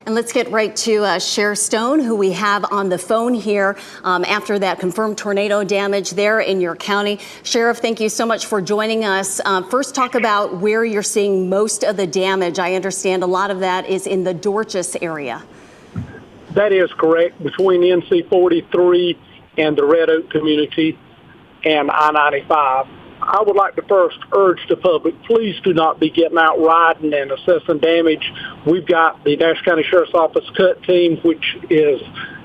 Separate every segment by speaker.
Speaker 1: And let's get right to Sheriff Stone, who we have on the phone here after that confirmed tornado damage there in your county. Sheriff, thank you so much for joining us. First, talk about where you're seeing most of the damage. I understand a lot of that is in the Dorchester area.
Speaker 2: That is correct, between NC 43 and the Red Oak community and I-95. I would like to first urge the public, please do not be getting out riding and assessing damage. We've got the Nash County Sheriff's Office CUT team, which is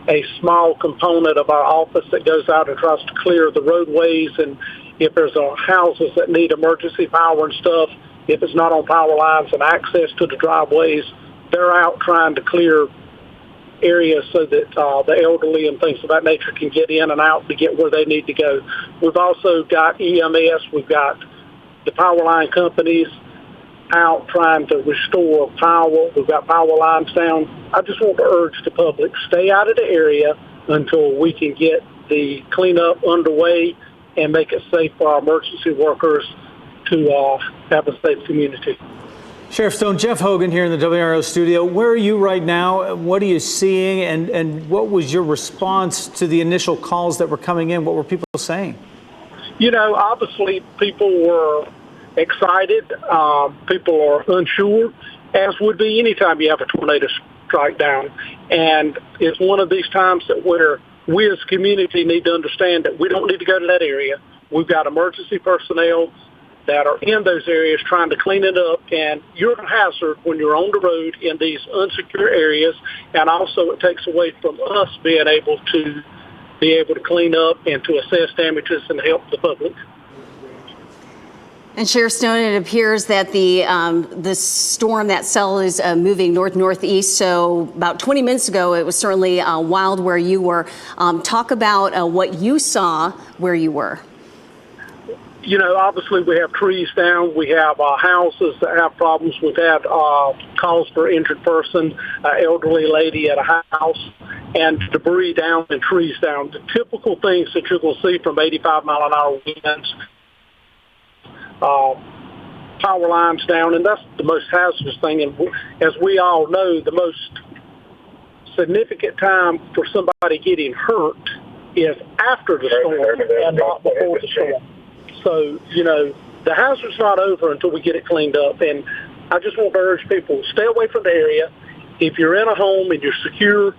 Speaker 2: a small component of our office that goes out and tries to clear the roadways. And if there's houses that need emergency power and stuff, if it's not on power lines and access to the driveways, they're out trying to clear areas so that the elderly and things of that nature can get in and out to get where they need to go. We've also got EMS, we've got the power line companies out trying to restore power. We've got power lines down. I just want to urge the public, stay out of the area until we can get the cleanup underway and make it safe for our emergency workers to have a safe community.
Speaker 3: Sheriff Stone, Jeff Hogan here in the WRO studio. Where are you right now? What are you seeing? And what was your response to the initial calls that were coming in? What were people saying?
Speaker 2: You know, obviously people were excited. People are unsure, as would be any time you have a tornado strike down. And it's one of these times that where we as a community need to understand that we don't need to go to that area. We've got emergency personnel that are in those areas trying to clean it up, and you're a hazard when you're on the road in these unsecure areas, and also it takes away from us being able to clean up and to assess damages and help the public.
Speaker 1: And Sheriff Stone, it appears that the storm, that cell, is moving north-northeast. So about 20 minutes ago, it was certainly wild where you were. Talk about what you saw where you were.
Speaker 2: You know, obviously we have trees down. We have houses that have problems. We've had calls for injured person, elderly lady at a house, and debris down and trees down. The typical things that you're going to see from 85-mile-an-hour winds, power lines down, and that's the most hazardous thing. And as we all know, the most significant time for somebody getting hurt is after the storm and not before the storm. So, you know, the hazard's not over until we get it cleaned up. And I just want to urge people, stay away from the area. If you're in a home and you're secure,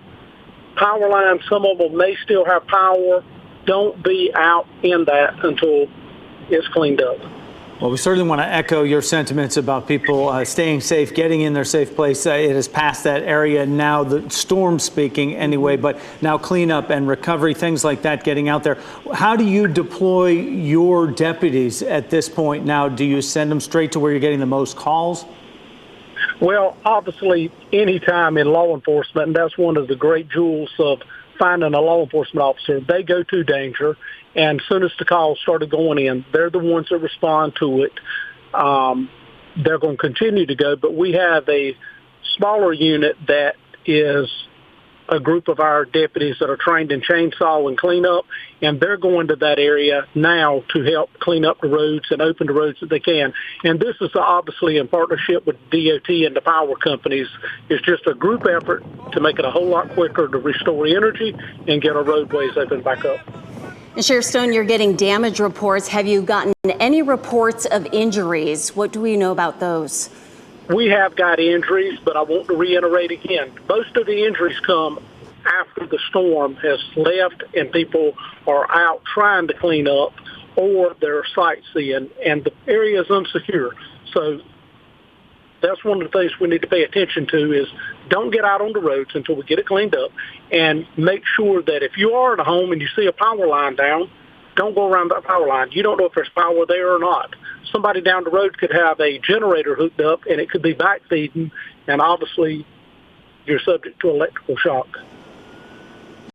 Speaker 2: power lines, some of them may still have power. Don't be out in that until it's cleaned up.
Speaker 3: Well, we certainly want to echo your sentiments about people staying safe, getting in their safe place. It has passed that area now, the storm speaking anyway, but now cleanup and recovery, things like that, getting out there. How do you deploy your deputies at this point now? Do you send them straight to where you're getting the most calls?
Speaker 2: Well, obviously, any time in law enforcement, and that's one of the great jewels of finding a law enforcement officer, they go to danger. And as soon as the calls started going in, they're the ones that respond to it. They're going to continue to go, but we have a smaller unit that is a group of our deputies that are trained in chainsaw and cleanup, and they're going to that area now to help clean up the roads and open the roads that they can. And this is obviously in partnership with DOT and the power companies. It's just a group effort to make it a whole lot quicker to restore energy and get our roadways open back up.
Speaker 1: And Sheriff Stone, you're getting damage reports. Have you gotten any reports of injuries? What do we know about those?
Speaker 2: We have got injuries, but I want to reiterate again, most of the injuries come after the storm has left and people are out trying to clean up or they're sightseeing and the area is unsecure. So that's one of the things we need to pay attention to is don't get out on the roads until we get it cleaned up, and make sure that if you are at a home and you see a power line down, don't go around that power line. You don't know if there's power there or not. Somebody down the road could have a generator hooked up and it could be backfeeding, and obviously you're subject to electrical shock.